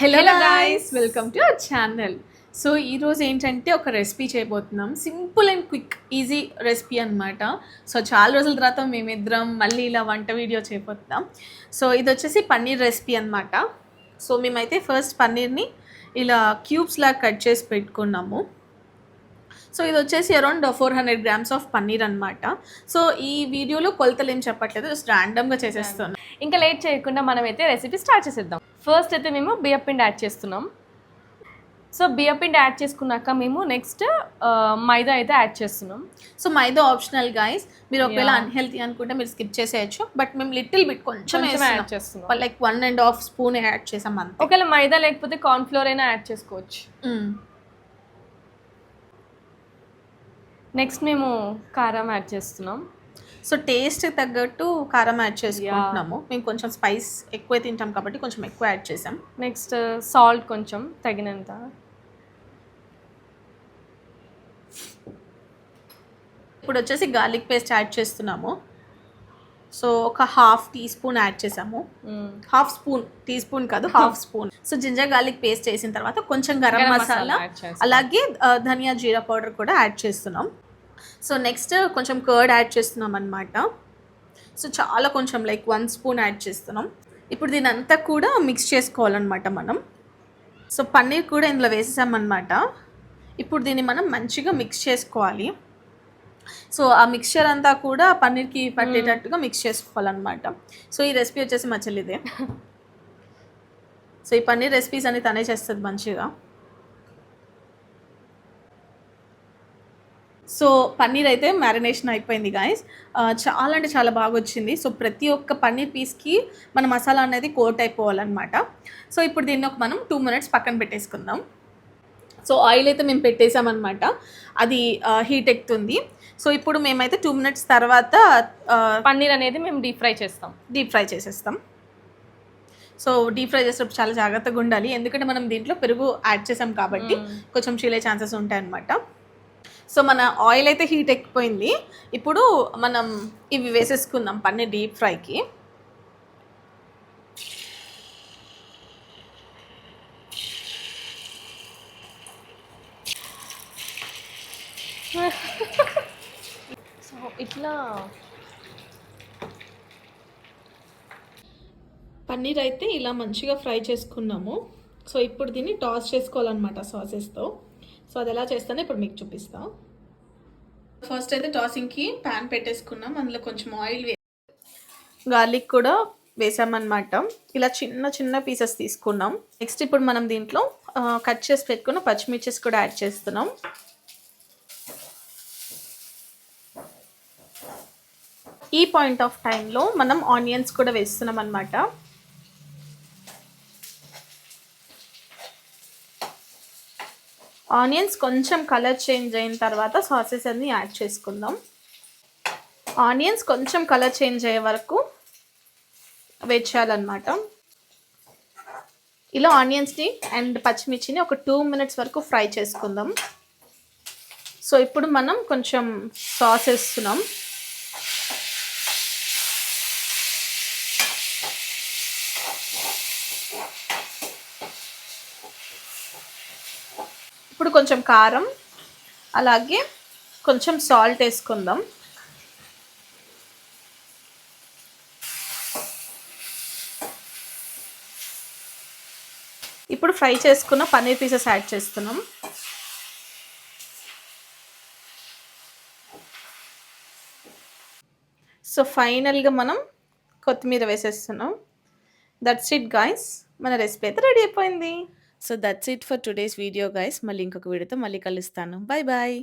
Hello guys, welcome to our channel. So ఈరోజు ఏంటంటే ఒక రెసిపీ చేయబోతున్నాం. Simple and quick easy recipe అనమాట. సో చాలా రోజుల తర్వాత మేమిద్దరం మళ్ళీ ఇలా వంట వీడియో చేయబోతున్నాం. సో ఇది వచ్చేసి పన్నీర్ రెసిపీ అనమాట. సో మేమైతే ఫస్ట్ పన్నీర్ని ఇలా క్యూబ్స్ లాగా కట్ చేసి పెట్టుకున్నాము. సో ఇది వచ్చేసి అరౌండ్ 400 grams ఆఫ్ పన్నీర్ అనమాట. సో ఈ వీడియోలో కొలతలు ఏం చెప్పట్లేదు, జస్ట్ ర్యాండమ్గా చేసేస్తాను. ఇంకా లేట్ చేయకుండా మనమైతే రెసిపీ స్టార్ట్ చేసేద్దాం. ఫస్ట్ అయితే మేము బియ్యపిండి యాడ్ చేస్తున్నాం. సో బియ్యపిండి యాడ్ చేసుకున్నాక మేము నెక్స్ట్ మైదా అయితే యాడ్ చేస్తున్నాం. సో మైదా ఆప్షనల్ గైస్, మీరు ఒకవేళ అన్హెల్తీ అనుకుంటే మీరు స్కిప్ చేసేయచ్చు. బట్ మేము లిటిల్ బిట్ కొంచెం యాడ్ చేస్తున్నాం, లైక్ 1.5 స్పూన్ యాడ్ చేసాం అంతే. ఒకవేళ మైదా లేకపోతే కార్న్ఫ్లోర్ అయినా యాడ్ చేసుకోవచ్చు. నెక్స్ట్ మేము కారం యాడ్ చేస్తున్నాం. సో టేస్ట్ తగ్గట్టు కారం యాడ్ చేసుకుంటున్నాము. మేము కొంచెం స్పైస్ ఎక్కువ తింటాం కాబట్టి కొంచెం ఎక్కువ యాడ్ చేసాం. నెక్స్ట్ సాల్ట్ కొంచెం తగినంత. ఇప్పుడు వచ్చేసి గార్లిక్ పేస్ట్ యాడ్ చేస్తున్నాము. సో ఒక హాఫ్ టీ స్పూన్ యాడ్ చేసాము. హాఫ్ స్పూన్, టీ స్పూన్ కాదు, half spoon. So ginger garlic paste వేసిన తర్వాత కొంచెం గరం మసాలా, అలాగే ధనియా జీరా పౌడర్ కూడా యాడ్ చేస్తున్నాం. సో నెక్స్ట్ కొంచెం కర్డ్ యాడ్ చేస్తున్నాం అనమాట. సో చాలా కొంచెం లైక్ 1 స్పూన్ యాడ్ చేస్తున్నాం. ఇప్పుడు దీని అంతా కూడా మిక్స్ చేసుకోవాలన్నమాట మనం. సో పన్నీర్ కూడా ఇందులో వేసేసామన్నమాట. ఇప్పుడు దీన్ని మనం మంచిగా మిక్స్ చేసుకోవాలి. సో ఆ మిక్స్చర్ అంతా కూడా పన్నీర్కి పట్టేటట్టుగా మిక్స్ చేసుకోవాలన్నమాట. సో ఈ రెసిపీ వచ్చేసి మా చెల్లిదే. సో ఈ పన్నీర్ రెసిపీస్ అన్ని తనే చేస్తుంది మంచిగా. సో పన్నీర్ అయితే మ్యారినేషన్ అయిపోయింది గాయస్. చాలా అంటే చాలా బాగా వచ్చింది. సో ప్రతి ఒక్క పన్నీర్ పీస్కి మన మసాలా అనేది కోట్ అయిపోవాలన్నమాట. సో ఇప్పుడు దీన్ని మనం 2 minutes పక్కన పెట్టేసుకుందాం. సో ఆయిల్ అయితే మేము పెట్టేసామన్నమాట, అది హీట్ ఎక్కుతుంది. సో ఇప్పుడు మేమైతే 2 minutes తర్వాత పన్నీర్ అనేది మేము డీప్ ఫ్రై చేసేస్తాం. సో డీప్ ఫ్రై చేసేటప్పుడు చాలా జాగ్రత్తగా ఉండాలి, ఎందుకంటే మనం దీంట్లో పెరుగు యాడ్ చేసాం కాబట్టి కొంచెం చీలే ఛాన్సెస్ ఉంటాయి అన్నమాట. సో మన ఆయిల్ అయితే హీట్ ఎక్కిపోయింది. ఇప్పుడు మనం ఇవి వేసేసుకుందాం పన్నీర్ డీప్ ఫ్రైకి. సో ఇట్లా పన్నీర్ అయితే ఇలా మంచిగా ఫ్రై చేసుకున్నాము. సో ఇప్పుడు దీన్ని టాస్ చేసుకోవాలన్నమాట సాసెస్తో. సో అది ఎలా చేస్తానో ఇప్పుడు మీకు చూపిస్తాను. ఫస్ట్ అయితే టాసింగ్కి ప్యాన్ పెట్టేసుకున్నాం, అందులో కొంచెం ఆయిల్ గార్లిక్ కూడా వేసామన్నమాట. ఇలా చిన్న చిన్న పీసెస్ తీసుకున్నాం. నెక్స్ట్ ఇప్పుడు మనం దీంట్లో కట్ చేసి పెట్టుకున్న పచ్చిమిర్చెస్ కూడా యాడ్ చేస్తున్నాం. ఈ పాయింట్ ఆఫ్ టైంలో మనం ఆనియన్స్ కూడా వేస్తున్నాం అన్నమాట. ఆనియన్స్ కొంచెం కలర్ చేంజ్ అయిన తర్వాత సాసెస్ అన్ని యాడ్ చేసుకుందాం. ఆనియన్స్ కొంచెం కలర్ చేంజ్ అయ్యే వరకు వెయిట్ చేయాలన్నమాట. ఇలా ఆనియన్స్ని అండ్ పచ్చిమిర్చిని ఒక 2 minutes వరకు ఫ్రై చేసుకుందాం. సో ఇప్పుడు మనం కొంచెం సాస్ వేస్తున్నాం. ఇప్పుడు కొంచెం కారం, అలాగే కొంచెం సాల్ట్ వేసుకుందాం. ఇప్పుడు ఫ్రై చేసుకున్న పన్నీర్ పీసెస్ యాడ్ చేస్తున్నాం. సో ఫైనల్గా మనం కొత్తిమీర వేసేస్తున్నాం. దట్స్ ఇట్ గైస్, మన రెసిపీ అయితే రెడీ అయిపోయింది. So that's it for today's video guys. మళ్ళీ ఇంకొక వీడియోతో మళ్ళీ కలుస్తాను. Bye bye.